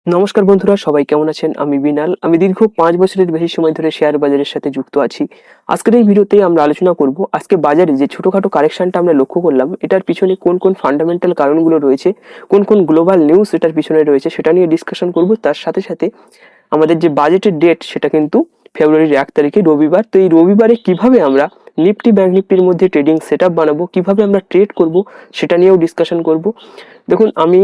নমস্কার বন্ধুরা, সবাই কেমন আছেন? আমি বিনাল। আমি দীর্ঘ ৫ বছরের বেশি সময় ধরে শেয়ার বাজারের সাথে যুক্ত আছি। আজকের এই ভিডিওতে আমরা আলোচনা করব আজকে বাজারে যে ছোটখাটো কারেকশনটা আমরা লক্ষ্য করলাম, এটার পিছনে কোন কোন ফান্ডামেন্টাল কারণগুলো রয়েছে, কোন কোন গ্লোবাল নিউজ এটার পিছনে রয়েছে সেটা নিয়ে ডিসকাশন করব। তার সাথে সাথে আমাদের যে বাজেটের ডেট সেটা কিন্তু ফেব্রুয়ারির ১ তারিখে রবিবার। তো এই রবিবারে কিভাবে আমরা নিফটি ব্যাংক নিফটির মধ্যে ট্রেডিং সেটআপ বানাবো, কিভাবে আমরা ট্রেড করব সেটা নিয়েও ডিসকাশন করব। দেখুন, আমি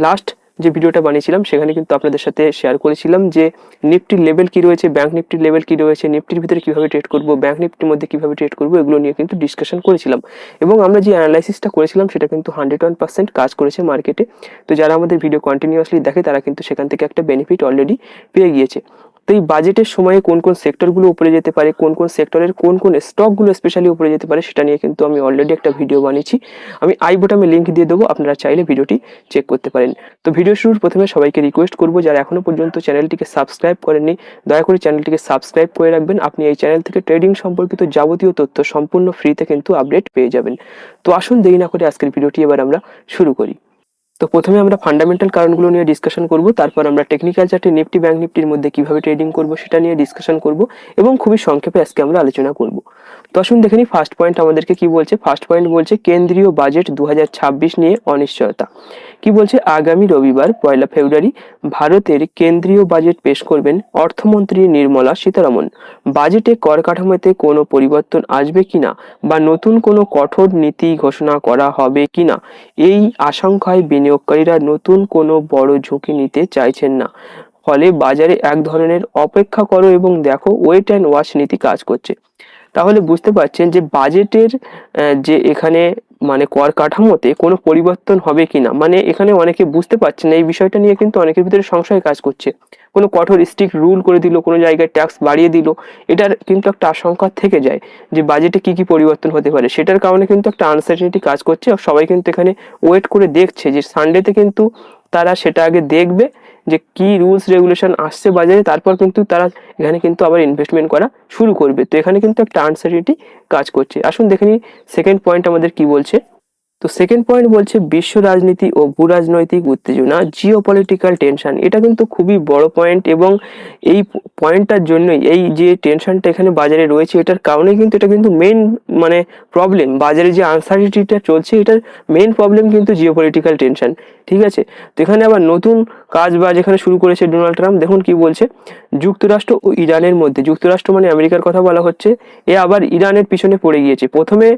লাস্ট যে ভিডিওটা বানিয়েছিলাম সেখানে কিন্তু আপনাদের সাথে শেয়ার করেছিলাম যে নিফটির লেভেল কি রয়েছে, ব্যাংক নিফটির লেভেল কি রয়েছে, নিফটির ভিতরে কিভাবে ট্রেড করব, ব্যাংক নিফটির মধ্যে কিভাবে ট্রেড করব, এগুলো নিয়ে কিন্তু ডিসকাশন করেছিলাম। এবং আমরা যে অ্যানালাইসিসটা করেছিলাম সেটা কিন্তু 101% কাজ করেছে মার্কেটে। তো যারা আমাদের ভিডিও কন্টিনিউয়াসলি দেখে তারা কিন্তু সেখান থেকে একটা বেনিফিট অলরেডি পেয়ে গিয়েছে। তো এই বাজেটের সময়ে কোন কোন সেক্টরগুলো উপরে যেতে পারে, কোন কোন সেক্টরের কোন কোন স্টকগুলো স্পেশালি উপরে যেতে পারে সেটা নিয়ে কিন্তু আমি অলরেডি একটা ভিডিও বানিয়েছি। আমি আই বটমে লিঙ্ক দিয়ে দেবো, আপনারা চাইলে ভিডিওটি চেক করতে পারেন। তো ভিডিও শুরুর প্রথমে সবাইকে রিকোয়েস্ট করব, যারা এখনো পর্যন্ত চ্যানেলটিকে সাবস্ক্রাইব করেননি দয়া করে চ্যানেলটিকে সাবস্ক্রাইব করে রাখবেন। আপনি এই চ্যানেল থেকে ট্রেডিং সম্পর্কিত যাবতীয় তথ্য সম্পূর্ণ ফ্রিতে কিন্তু আপডেট পেয়ে যাবেন। তো আসুন দেরি না করে আজকের ভিডিওটি এবার আমরা শুরু করি। তো প্রথমে আমরা ফান্ডামেন্টাল কারণগুলো নিয়ে ডিসকাশন করব, তারপর আমরা টেকনিক্যাল চার্টে নিফটি ব্যাংক নিফটির মধ্যে কিভাবে ট্রেডিং করব সেটা নিয়ে ডিসকাশন করব এবং খুবই সংক্ষেপে আজকে আমরা আলোচনা করব। তো আসুন দেখে নিই ফার্স্ট পয়েন্ট আমাদেরকে কি বলছে। ফার্স্ট পয়েন্ট বলছে কেন্দ্রীয় বাজেট 2026 নিয়ে অনিশ্চয়তা। কি বলছে, আগামী রবিবার 1 ফেব্রুয়ারি ভারতের কেন্দ্রীয় বাজেট পেশ করবেন অর্থমন্ত্রী নির্মলা সীতারামন। বাজেটে কর কাঠামোতে কোনো পরিবর্তন আসবে কিনা বা নতুন কোনো কঠোর নীতি ঘোষণা করা হবে কিনা, এই আশঙ্কায় বিনিয়োগকারীরা নতুন কোনো বড় ঝুঁকি নিতে চাইছেন না। ফলে বাজারে এক ধরনের অপেক্ষা করো এবং দেখো ওয়েট অ্যান্ড ওয়াচ নীতি কাজ করছে। তাহলে বুঝতে পারছেন যে বাজেটের যে এখানে মানে কর কাঠামোতে কোনো পরিবর্তন হবে কিনা, মানে এখানে অনেকে বুঝতে পারছেন না এই বিষয়টা নিয়ে, কিন্তু অনেকের ভিতরে সংশয় কাজ করছে। কোনো কঠোর স্ট্রিক্ট রুল করে দিল, কোনো জায়গায় ট্যাক্স বাড়িয়ে দিল, এটার কিন্তু একটা আশঙ্কা থেকে যায় যে বাজেটে কি কি পরিবর্তন হতে পারে। সেটার কারণে কিন্তু একটা আনসার্টেনিটি কাজ করছে। আর সবাই কিন্তু এখানে ওয়েট করে দেখছে যে সানডেতে কিন্তু তারা সেটা আগে দেখবে যে কি রুলস রেগুলেশন আসছে বাজারে, তারপর কিন্তু তারা এখানে কিন্তু আবার ইনভেস্টমেন্ট করা শুরু করবে। তো এখানে কিন্তু একটা আনসার্টেনিটি কাজ করছে। আসুন দেখে নিই সেকেন্ড পয়েন্ট আমাদের কি বলছে। তো সেকেন্ড পয়েন্ট বলছে বিশ্ব রাজনীতি ও ভূ রাজনৈতিক উত্তেজনা, জিওপলিটিক্যাল টেনশন। এটা কিন্তু খুবই বড় পয়েন্ট এবং এই পয়েন্টটার জন্যই এই যে টেনশনটা এখানে বাজারে রয়েছে এটার কারণে কিন্তু এটা কিন্তু মেন মানে প্রবলেম, বাজারে যে আনসার্টিনিটিটা চলছে এটার মেন প্রবলেম কিন্তু জিওপলিটিক্যাল টেনশন। ঠিক আছে, তো এখানে আবার নতুন কাজ বাজ এখানে শুরু করেছে ডোনাল্ড ট্রাম্প। দেখুন কি বলছে, যুক্তরাষ্ট্র ও ইরানের মধ্যে, যুক্তরাষ্ট্র মানে আমেরিকার কথা বলা হচ্ছে, এ আবার ইরানের পিছনে পড়ে গিয়েছে। প্রথমে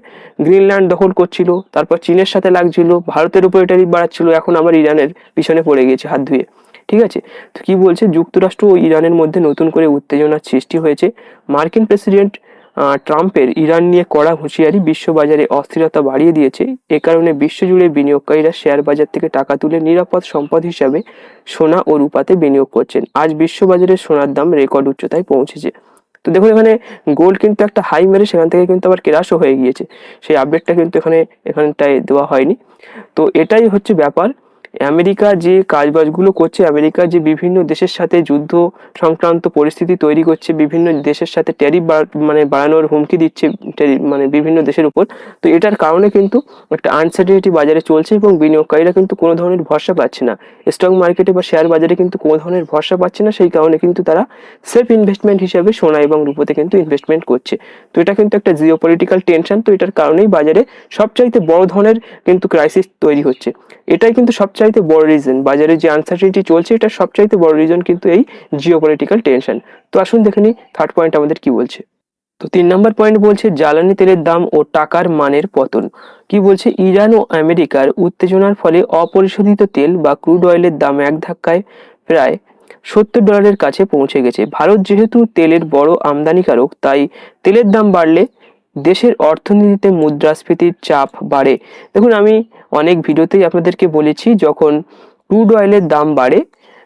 গ্রিনল্যান্ড দখল করছিল, তারপর চীনের সাথে লাগছিল, ভারতের উপরে ট্যারিফ বাড়াচ্ছিল, এখন আবার ইরানের পিছনে পড়ে গিয়েছে হাত ধুয়ে। ঠিক আছে, তো কি বলছে, যুক্তরাষ্ট্র ও ইরানের মধ্যে নতুন করে উত্তেজনার সৃষ্টি হয়েছে। মার্কিন প্রেসিডেন্ট ট্রাম্পের ইরান নিয়ে কড়া হুঁশিয়ারি বিশ্ববাজারে অস্থিরতা বাড়িয়ে দিয়েছে। এ কারণে বিশ্বজুড়ে বিনিয়োগকারীরা শেয়ার বাজার থেকে টাকা তুলে নিরাপদ সম্পদ হিসাবে সোনা ও রূপাতে বিনিয়োগ করছেন। আজ বিশ্ববাজারে সোনার দাম রেকর্ড উচ্চতায় পৌঁছেছে। তো দেখুন এখানে গোল্ড কিন্তু একটা হাই মেরে সেখান থেকে কিন্তু আবার ক্র্যাশও হয়ে গিয়েছে। সেই আপডেটটা কিন্তু এখানটায় দেওয়া হয়নি। তো এটাই হচ্ছে ব্যাপার। আমেরিকা যে কাজবাজগুলো করছে, আমেরিকা যে বিভিন্ন দেশের সাথে যুদ্ধ সংক্রান্ত পরিস্থিতি তৈরি করছে, বিভিন্ন দেশের সাথে ট্যারিফ মানে বাড়ানোর হুমকি দিচ্ছে মানে বিভিন্ন দেশের উপর। তো এটার কারণে কিন্তু একটা আনসার্টেনিটি বাজারে চলছে এবং বিনিয়োগকারীরা কিন্তু কোনো ধরনের ভরসা পাচ্ছে না। স্টক মার্কেটে বা শেয়ার বাজারে কিন্তু কোনো ধরনের ভরসা পাচ্ছে না। সেই কারণে কিন্তু তারা সেলফ ইনভেস্টমেন্ট হিসেবে সোনা এবং রূপোতে কিন্তু ইনভেস্টমেন্ট করছে। তো এটা কিন্তু একটা জিওপলিটিক্যাল টেনশন। তো এটার কারণেই বাজারে সবচাইতে বড় ধরনের কিন্তু ক্রাইসিস তৈরি হচ্ছে। এটাই কিন্তু সবচাইতে বড় রিজন, বাজারে যে আনসার্টেনিটি চলছে এটা সবচাইতে বড় রিজন কিন্তু এই জিওপলিটিক্যাল টেনশন। তো আসুন দেখে নিই থার্ড পয়েন্ট আমাদের কি বলছে। তো 3 নম্বর পয়েন্ট বলছে জ্বালানি তেলের দাম ও টাকার মানের পতন। কি বলছে, ইরান ও আমেরিকার উত্তেজনার ফলে অপরিশোধিত তেল বা ক্রুড অয়েলের দাম এক ধাক্কায় প্রায় $70 কাছে পৌঁছে গেছে। ভারত যেহেতু তেলের বড় আমদানিকারক, তাই তেলের দাম বাড়লে দেশের অর্থনীতিতে মুদ্রাস্ফীতির চাপ বাড়ে। দেখুন আমি অনেক ভিডিওতেই আপনাদেরকে বলেছি, যখন ক্রুড অয়েলের দাম বাড়ে,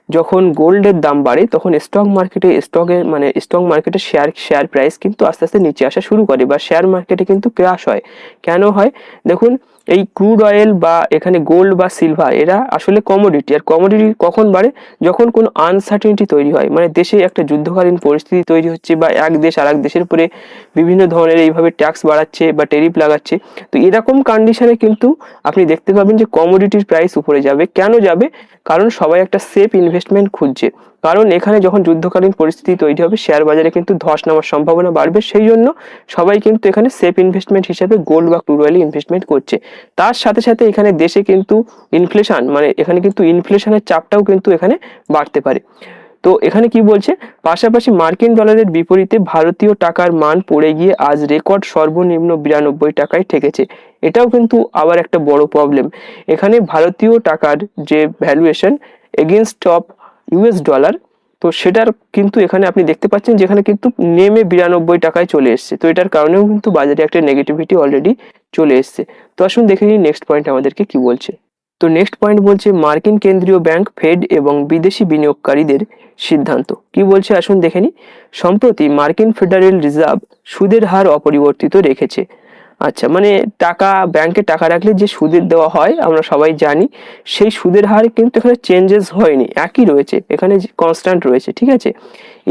যখন গোল্ডের দাম বাড়ে, তখন স্টক মার্কেটে শেয়ার প্রাইস কিন্তু আস্তে আস্তে নিচে আসা শুরু করে বা শেয়ার মার্কেটে কিন্তু ক্র্যাশ হয়। কেন হয় দেখুন, এই ক্রুড অয়েল বা এখানে গোল্ড বা সিলভার এরা আসলে কমোডিটি, আর কমোডিটি কখন বাড়ে? যখন কোনো আনসার্টেনিটি তৈরি হয়, মানে দেশে একটা যুদ্ধকালীন পরিস্থিতি তৈরি হচ্ছে বা এক দেশ আর এক দেশের উপরে বিভিন্ন ধরনের এইভাবে ট্যাক্স বাড়াচ্ছে বা টেরিফ লাগাচ্ছে। তো এরকম কন্ডিশনে কিন্তু আপনি দেখতে পাবেন যে কমোডিটির প্রাইস উপরে যাবে। কেন যাবে? কারণ সবাই একটা সেফ ইনভেস্টমেন্ট খুঁজছে। কারণ এখানে যখন যুদ্ধকালীন পরিস্থিতি তৈরি হবে শেয়ার বাজারে কিন্তু ধস নামার সম্ভাবনা বাড়বে, সেই জন্য সবাই কিন্তু এখানে সেফ ইনভেস্টমেন্ট হিসেবে গোল্ড বা ক্রুড অয়েলে ইনভেস্টমেন্ট করছে। তার সাথে সাথে এখানে দেশে কিন্তু ইনফ্লেশন, মানে এখানে কিন্তু ইনফ্লেশনের চাপটাও কিন্তু এখানে বাড়তে পারে। তো এখানে কি বলছে, পাশাপাশি মার্কিন ডলারের বিপরীতে ভারতীয় টাকার মান পড়ে গিয়ে আজ রেকর্ড সর্বনিম্ন 92 টাকায় ঠেকেছে। এটাও কিন্তু আবার একটা বড় প্রবলেম। এখানে ভারতীয় টাকার যে valuation against of US dollar, তো সেটার কিন্তু এখানে আপনি দেখতে পাচ্ছেন যেখানে কিন্তু নেমে 92 টাকায় চলে এসছে। তো এটার কারণেও কিন্তু বাজারে একটা নেগেটিভিটি অলরেডি চলে এসছে। তো আসুন দেখে নিই নেক্সট পয়েন্ট আমাদেরকে কি বলছে। তো নেক্সট পয়েন্ট বলছে মার্কিন কেন্দ্রীয় ব্যাংক ফেড এবং বিদেশি বিনিয়োগকারীদের সিদ্ধান্ত। কি বলছে আসুন দেখে নিই। সম্প্রতি মার্কিন ফেডারেল রিজার্ভ সুদের হার অপরিবর্তিত রেখেছে। আচ্ছা, মানে টাকা ব্যাংকে টাকা রাখলে যে সুদের দেওয়া হয় আমরা সবাই জানি, সেই সুদের হার কিন্তু এখানে চেঞ্জেস হয়নি, একই রয়েছে, এখানে কনস্ট্যান্ট রয়েছে। ঠিক আছে,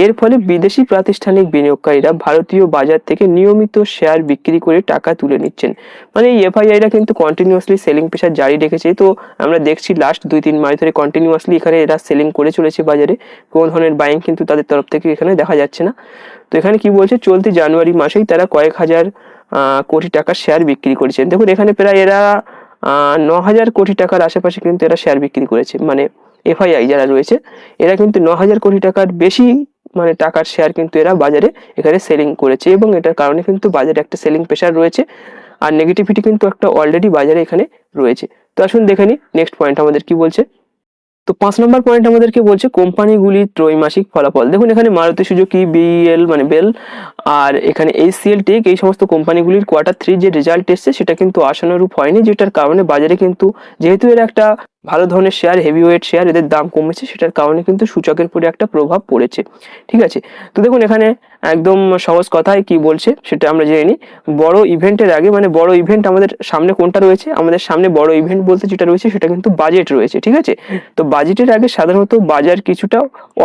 এর ফলে বিদেশি প্রাতিষ্ঠানিক বিনিয়োগকারীরা ভারতীয় বাজার থেকে নিয়মিত শেয়ার বিক্রি করে টাকা তুলে নিচ্ছেন। মানে এই এফআইআইরা কিন্তু কন্টিনিউয়াসলি সেলিং প্রেশার জারি রেখেছে। তো আমরা দেখছি লাস্ট 2-3 মাস ধরে কন্টিনিউয়াসলি এখানে এরা সেলিং করে চলেছে বাজারে, কোনো ধরনের বাইং কিন্তু তাদের তরফ থেকে এখানে দেখা যাচ্ছে না। তো এখানে কি বলছে, চলতি জানুয়ারি মাসেই তারা কয়েক হাজার কোটি টাকার শেয়ার বিক্রি করেছেন। দেখুন এখানে প্রায় এরা 9,000 কোটি টাকার আশেপাশে কিন্তু এরা শেয়ার বিক্রি করেছে। মানে এফআইআই যারা রয়েছে এরা কিন্তু 9,000 কোটি টাকার বেশি মানে টাকার শেয়ার কিন্তু এরা বাজারে এখানে সেলিং করেছে, এবং এটার কারণে কিন্তু বাজারে একটা সেলিং প্রেশার রয়েছে, আর নেগেটিভিটি কিন্তু একটা অলরেডি বাজারে এখানে রয়েছে। তো আসুন দেখে নিই নেক্সট পয়েন্ট আমাদের কি বলছে। তো 5 নম্বর পয়েন্ট আমাদেরকে বলছে কোম্পানিগুলির ত্রৈমাসিক ফলাফল। দেখুন এখানে মারুতি সুজুকি, বিএল মানে বেল, আর এখানে এইচসিএল টেক, এই সমস্ত কোম্পানিগুলির Q3 যে রেজাল্ট এসছে সেটা কিন্তু আশানুরূপ হয়নি, যেটার কারণে বাজারে কিন্তু যেহেতু এরা একটা ভালো ধরনের শেয়ার, হেভিওয়েট শেয়ার, এদের দাম কমেছে, সেটার কারণে কিন্তু সূচকের উপরে একটা প্রভাব পড়েছে। ঠিক আছে, তো দেখুন এখানে একদম সহজ কথায় কি বলছে সেটা আমরা জেনে নিই। বড় ইভেন্টের আগে, মানে বড় ইভেন্ট আমাদের সামনে কোনটা রয়েছে, আমাদের সামনে বড় ইভেন্ট বলতে যেটা রয়েছে সেটা কিন্তু বাজেট রয়েছে। ঠিক আছে, তো বাজেটের আগে সাধারণত বাজার কিছুটা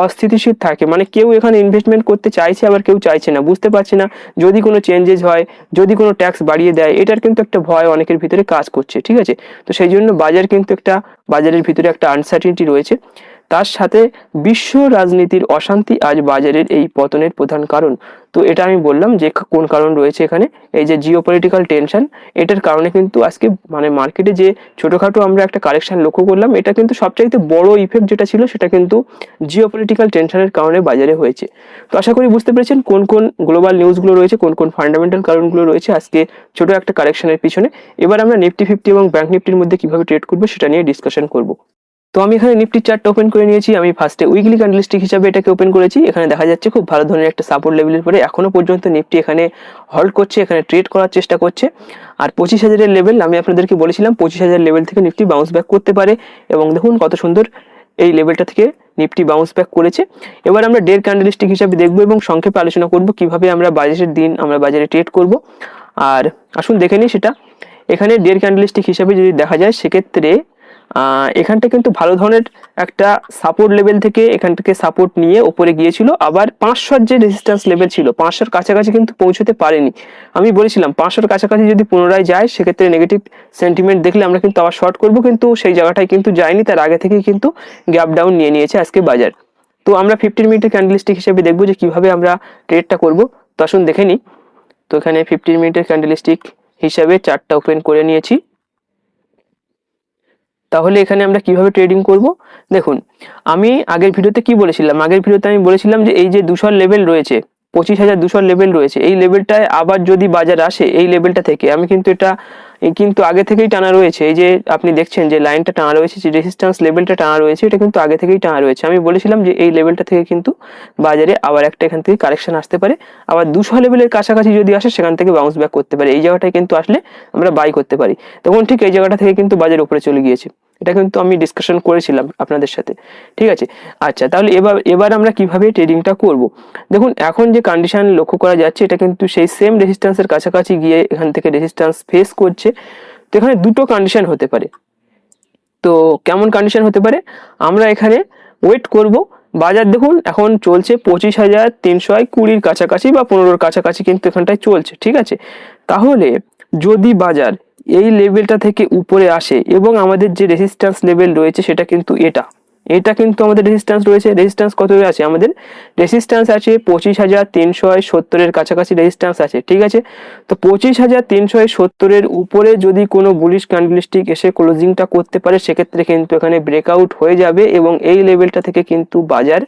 অস্থিতিশীল থাকে, মানে কেউ এখানে ইনভেস্টমেন্ট করতে চাইছে আবার কেউ চাইছে না, বুঝতে পারছে না যদি কোনো চেঞ্জেস হয়, যদি কোনো ট্যাক্স বাড়িয়ে দেয়, এটার কিন্তু একটা ভয় অনেকের ভিতরে কাজ করছে। ঠিক আছে, তো সেই জন্য বাজার কিন্তু একটা, বাজারের ভিতরে একটা আনসার্টিনিটি রয়েছে। তার সাথে বিশ্ব রাজনীতির অশান্তি আজ বাজারের এই পতনের প্রধান কারণ। তো এটা আমি বললাম যে কোন কারণ রয়েছে এখানে, এই যে জিওপলিটিক্যাল টেনশন, এটার কারণে কিন্তু আজকে মানে মার্কেটে যে ছোটখাটো আমরা একটা কারেকশন লক্ষ্য করলাম, এটা কিন্তু সবচাইতে বড় ইফেক্ট যেটা ছিল সেটা কিন্তু জিওপলিটিক্যাল টেনশনের কারণে বাজারে হয়েছে। তো আশা করি বুঝতে পেরেছেন কোন কোন গ্লোবাল নিউজগুলো রয়েছে, কোন কোন ফান্ডামেন্টাল কারণগুলো রয়েছে আজকে ছোট একটা কারেকশনের পিছনে। এবার আমরা নিফটি 50 এবং ব্যাংক নিফটির মধ্যে কিভাবে ট্রেড করবো সেটা নিয়ে ডিসকাশন করবো। তো আমি এখানে নিফটি চার্টটা ওপেন করে নিয়েছি। আমি ফার্স্টে উইকলি ক্যান্ডেলস্টিক হিসাবে এটাকে ওপেন করেছি। এখানে দেখা যাচ্ছে খুব ভালো ধরনের একটা সাপোর্ট লেভেলের পরে এখনো পর্যন্ত নিফটি এখানে হল্ড করছে, এখানে ট্রেড করার চেষ্টা করছে। আর 25,000-এর লেভেল আমি আপনাদেরকে বলেছিলাম 25,000 লেভেল থেকে নিফটি বাউন্স ব্যাক করতে পারে, এবং দেখুন কত সুন্দর এই লেভেলটা থেকে নিফটি বাউন্স ব্যাক করেছে। এবার আমরা ডে ক্যান্ডেলস্টিক হিসাবে দেখবো এবং সংক্ষেপে আলোচনা করব কিভাবে আমরা বাজেটের দিন আমরা বাজারে ট্রেড করব। আর আসুন দেখে নিই সেটা। এখানে ডে ক্যান্ডেলস্টিক হিসাবে যদি দেখা যায় সেক্ষেত্রে এখানটা কিন্তু ভালো ধরনের একটা সাপোর্ট লেভেল থেকে এখান থেকে সাপোর্ট নিয়ে উপরে গিয়েছিল, আবার 500 যে রেজিস্ট্যান্স লেভেল ছিল 500-র কাছাকাছি কিন্তু পৌঁছতে পারেনি। আমি বলেছিলাম 500-র কাছাকাছি যদি পুনরায় যায় সেক্ষেত্রে নেগেটিভ সেন্টিমেন্ট দেখলে আমরা কিন্তু আবার শর্ট করব, কিন্তু সেই জায়গাটায় কিন্তু যায়নি, তার আগে থেকেই কিন্তু গ্যাপ ডাউন নিয়ে নিয়েছে আজকে বাজার। তো আমরা 15 মিনিটের ক্যান্ডেলস্টিক হিসেবে দেখবো যে কিভাবে আমরা ট্রেডটা করব। তো আসুন দেখে নিই। তো এখানে 15 মিনিটের ক্যান্ডেলস্টিক হিসাবে চার্টটা ওপেন করে নিয়েছি। তাহলে এখানে আমরা কিভাবে ট্রেডিং করব দেখুন, আমি আগের ভিডিওতে কি বলেছিলাম, আগের ভিডিওতে আমি বলেছিলাম যে এই যে 200 লেভেল রয়েছে, 25,200 লেভেল রয়েছে, এই লেভেলটায় আবার যদি বাজার আসে এই লেভেলটা থেকে, আমি কিন্তু এটা কিন্তু আগে থেকেই টানা রয়েছে, এই যে আপনি দেখছেন যে লাইনটা টানা রয়েছে, যে রেজিস্ট্যান্স লেভেলটা টানা রয়েছে, এটা কিন্তু আগে থেকেই টানা রয়েছে। আমি বলেছিলাম যে এই লেভেলটা থেকে কিন্তু বাজারে আবার একটা এখান থেকে কারেকশন আসতে পারে, আবার 200 লেভেলের কাছাকাছি যদি আসে সেখান থেকে বাউন্স ব্যাক করতে পারে, এই জায়গাটায় কিন্তু আসলে আমরা বাই করতে পারি। তখন ঠিক এই জায়গাটা থেকে কিন্তু বাজার উপরে চলে গিয়েছে, এটা কিন্তু আমি ডিসকাশন করেছিলাম আপনাদের সাথে। ঠিক আছে, আচ্ছা তাহলে এবার আমরা কিভাবে ট্রেডিংটা করব। দেখুন এখন যে কন্ডিশন লক্ষ্য করা যাচ্ছে এটা কিন্তু সেই সেম রেজিস্ট্যান্সের কাছাকাছি গিয়ে এখান থেকে রেজিস্ট্যান্স ফেস করছে। তো এখানে দুটো কন্ডিশন হতে পারে। তো কেমন কন্ডিশন হতে পারে, আমরা এখানে ওয়েট করব। বাজার দেখুন এখন চলছে 25,320 কাছাকাছি বা 15-র কাছাকাছি কিন্তু এখানটায় চলছে, ঠিক আছে। তাহলে যদি বাজার এই লেভেলটা থেকে উপরে আসে এবং আমাদের যে রেজিস্ট্যান্স লেভেল রয়েছে সেটা কিন্তু এটা কিন্তু আমাদের রেজিস্ট্যান্স রয়েছে। রেজিস্ট্যান্স কত আছে আমাদের? রেজিস্ট্যান্স আছে 25,370-এর কাছাকাছি রেজিস্ট্যান্স আছে, ঠিক আছে। তো 25,370-এর উপরে যদি কোনো বুলিশ ক্যান্ডেলস্টিক এসে ক্লোজিংটা করতে পারে সেক্ষেত্রে কিন্তু এখানে ব্রেকআউট হয়ে যাবে এবং এই লেভেলটা থেকে কিন্তু বাজার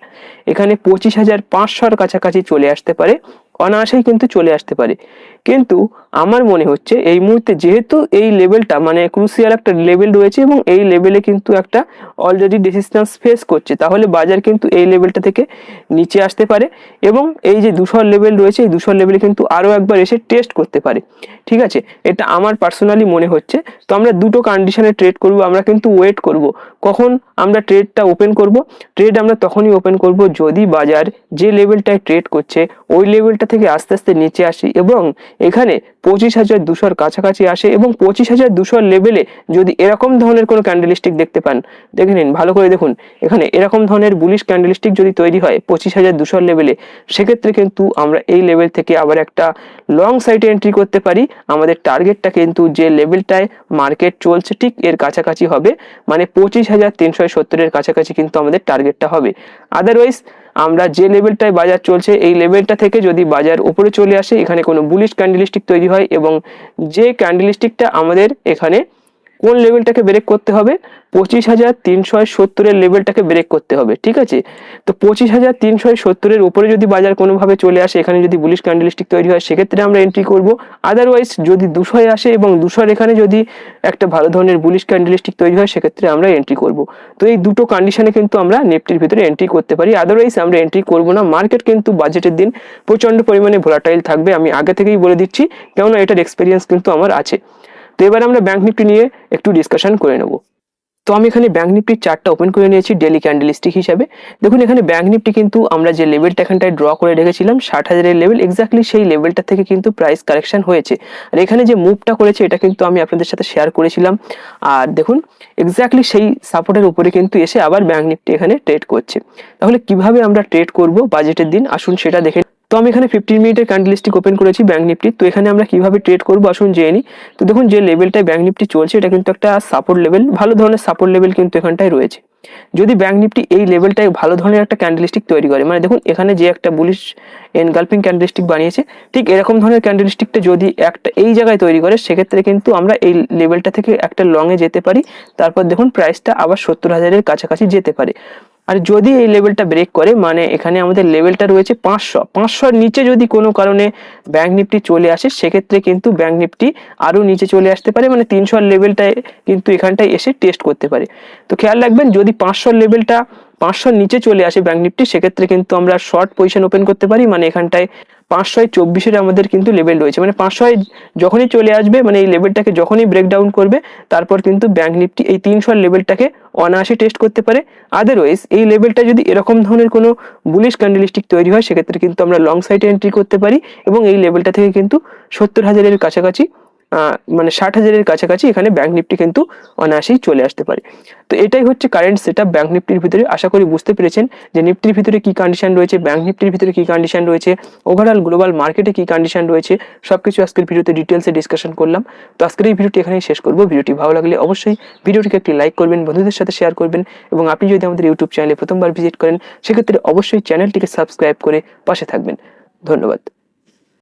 এখানে 25,500-র কাছাকাছি চলে আসতে পারে, অনায়াসেই কিন্তু চলে আসতে পারে। কিন্তু আমার মনে হচ্ছে এই মুহূর্তে যেহেতু এই লেভেলটা মানে ক্রুশিয়াল একটা লেভেল রয়েছে এবং এই লেভেলে কিন্তু একটা অলরেডি রেজিস্ট্যান্স ফেস করছে, তাহলে বাজার কিন্তু এই লেভেলটা থেকে নিচে আসতে পারে এবং এই যে 200 লেভেল রয়েছে এই 200 লেভেলে কিন্তু আরো একবার এসে টেস্ট করতে পারে, ঠিক আছে। এটা আমার পার্সোনালি মনে হচ্ছে। তো আমরা দুটো কন্ডিশনে ট্রেড করব। আমরা কিন্তু ওয়েট করব কখন আমরা ট্রেডটা ওপেন করব। ট্রেড আমরা তখনই ওপেন করব যদি বাজার যে লেভেলটায় ট্রেড করছে ওই লেভেলটা থেকে আস্তে আস্তে নিচে আসি এবং এখানে 25,200-র কাছাকাছি আসে এবং 25,200 লেভেলে যদি এরকম ধরনের কোনো ক্যান্ডেলস্টিক দেখতে পান, দেখে নিন ভালো করে দেখুন, এখানে এরকম ধরনের বুলিশ ক্যান্ডেলস্টিক যদি তৈরি হয় 25,200 লেভেলে, সেক্ষেত্রে কিন্তু আমরা এই লেভেল থেকে আবার একটা লং সাইডে এন্ট্রি করতে পারি। আমাদের টার্গেটটা কিন্তু যে লেভেলটায় মার্কেট চলছে ঠিক এর কাছাকাছি হবে, মানে 25,370-এর কাছাকাছি কিন্তু আমাদের টার্গেটটা হবে। আদারওয়াইজ আমরা যে লেভেলটায় বাজার চলছে এই লেভেলটা থেকে যদি বাজার উপরে চলে আসে, এখানে কোনো বুলিশ ক্যান্ডেলস্টিক তৈরি হয় এবং যে ক্যান্ডেলস্টিকটা আমাদের এখানে কোন লেভেলটাকে ব্রেক করতে হবে, 25,370-এর লেভেলটাকে ব্রেক করতে হবে, ঠিক আছে। তো 25,370-এর উপরে যদি বাজার কোনোভাবে চলে আসে, এখানে যদি বুলিশ ক্যান্ডেলস্টিক তৈরি হয় সেক্ষেত্রে আমরা এন্ট্রি করব। আদারওয়াইজ যদি 200-এ আসে এবং 200-র এখানে যদি একটা ভালো ধরনের বুলিশ ক্যান্ডেলস্টিক তৈরি হয় সেক্ষেত্রে আমরা এন্ট্রি করব। তো এই দুটো কন্ডিশনে কিন্তু আমরা নিফটির ভিতরে এন্ট্রি করতে পারি, আদারওয়াইজ আমরা এন্ট্রি করব না। মার্কেট কিন্তু বাজেটের দিন প্রচন্ড পরিমাণে ভোলাটাইল থাকবে, আমি আগে থেকেই বলে দিচ্ছি, কেননা এটার এক্সপিরিয়েন্স কিন্তু আমার আছে। তো এবার আমরা ব্যাংক নিফটি নিয়ে একটু ডিসকাশন করে নেব। তো আমি এখানে ব্যাংক নিফটির চার্টটা ওপেন করে নিয়েছি ডেলি ক্যান্ডেলস্টিক হিসাবে। দেখুন এখানে ব্যাংক নিফটি কিন্তু আমরা যে লেভেলটা এখানটায় ড্র করে রেখেছিলাম 60,000-এর লেভেল, এক্স্যাক্টলি সেই লেভেলটা থেকে কিন্তু প্রাইস কারেকশন হয়েছে। আর এখানে যে মুভটা করেছে এটা কিন্তু আমি আপনাদের সাথে শেয়ার করেছিলাম। আর দেখুন এক্স্যাক্টলি সেই সাপোর্টের উপরে কিন্তু এসে আবার ব্যাংক নিফটি এখানে ট্রেড করছে। তাহলে কিভাবে আমরা ট্রেড করব বাজেটের দিন আসুন সেটা দেখে। তো আমি এখানে 15 মিনিটের ক্যান্ডেলস্টিক ওপেন করেছি ব্যাংক নিফটি। তো এখানে আমরা কিভাবে ট্রেড করবো আসুন জেনে নিই। তো দেখুন যে লেভেলটায় ব্যাংক নিফটি চলছে এটা কিন্তু একটা সাপোর্ট লেভেল, ভালো ধরনের সাপোর্ট লেভেল কিন্তু এখানটায় রয়েছে। যদি ব্যাংক নিফটি এই লেভেলটায় ভালো ধরনের একটা ক্যান্ডেলস্টিক তৈরি করে, মানে দেখুন এখানে যে একটা বুলিশ এনগালফিং ক্যান্ডেলস্টিক বানিয়েছে, ঠিক এরকম ধরনের ক্যান্ডেলস্টিকটা যদি একটা এই জায়গায় তৈরি করে সেক্ষেত্রে কিন্তু আমরা এই লেভেলটা থেকে একটা লংয়ে যেতে পারি। তারপর দেখুন প্রাইসটা আবার 70,000-এর কাছাকাছি যেতে পারে। আর যদি এই লেভেলটা ব্রেক করে, মানে এখানে আমাদের লেভেলটা রয়েছে 500-500-র নিচে যদি কোনো কারণে ব্যাংক নিফটি চলে আসে সেক্ষেত্রে কিন্তু ব্যাংক নিফটি আরো নিচে চলে আসতে পারে, মানে 300-র লেভেলটায় কিন্তু এখানটায় এসে টেস্ট করতে পারে। তো খেয়াল রাখবেন যদি 500-র লেভেলটা 500-র নিচে চলে আসে ব্যাংক নিফটি সেক্ষেত্রে কিন্তু আমরা শর্ট পজিশন ওপেন করতে পারি, মানে এখানটায় 524-এর আমাদের কিন্তু লেভেল রয়েছে, মানে 500 যখনই চলে আসবে, মানে এই লেভেলটাকে যখনই ব্রেকডাউন করবে তারপর কিন্তু ব্যাংক নিফটি এই 300-র লেভেলটাকে অনায়াসে টেস্ট করতে পারে। আদারওয়াইজ এই লেভেলটা যদি এরকম ধরনের কোনো বুলিশ ক্যান্ডেলস্টিক তৈরি হয় সেক্ষেত্রে কিন্তু আমরা লং সাইডে এন্ট্রি করতে পারি এবং এই লেভেলটা থেকে কিন্তু 70,000-এর কাছাকাছি মানে 60,000-এর কাছাকাছি এখানে ব্যাংক নিফটি কিন্তু অনায়াসেই চলে আসতে পারে। তো এটাই হচ্ছে কারেন্ট সেটআপ ব্যাংক নিফটির ভিতরে। আশা করি বুঝতে পেরেছেন যে নিফটির ভিতরে কি কন্ডিশন রয়েছে, ব্যাংক নিফটির ভিতরে কি কন্ডিশন রয়েছে, ওভারঅল গ্লোবাল মার্কেটে কি কন্ডিশন রয়েছে, সবকিছু আজকের ভিডিওতে ডিটেলসে ডিসকাশন করলাম। তো আজকের এই ভিডিওটি এখানেই শেষ করব। ভিডিওটি ভালো লাগলে অবশ্যই ভিডিওটিকে একটি লাইক করবেন, বন্ধুদের সাথে শেয়ার করবেন এবং আপনি যদি আমাদের ইউটিউব চ্যানেলে প্রথমবার ভিজিট করেন সেক্ষেত্রে অবশ্যই চ্যানেলটিকে সাবস্ক্রাইব করে পাশে থাকবেন। ধন্যবাদ।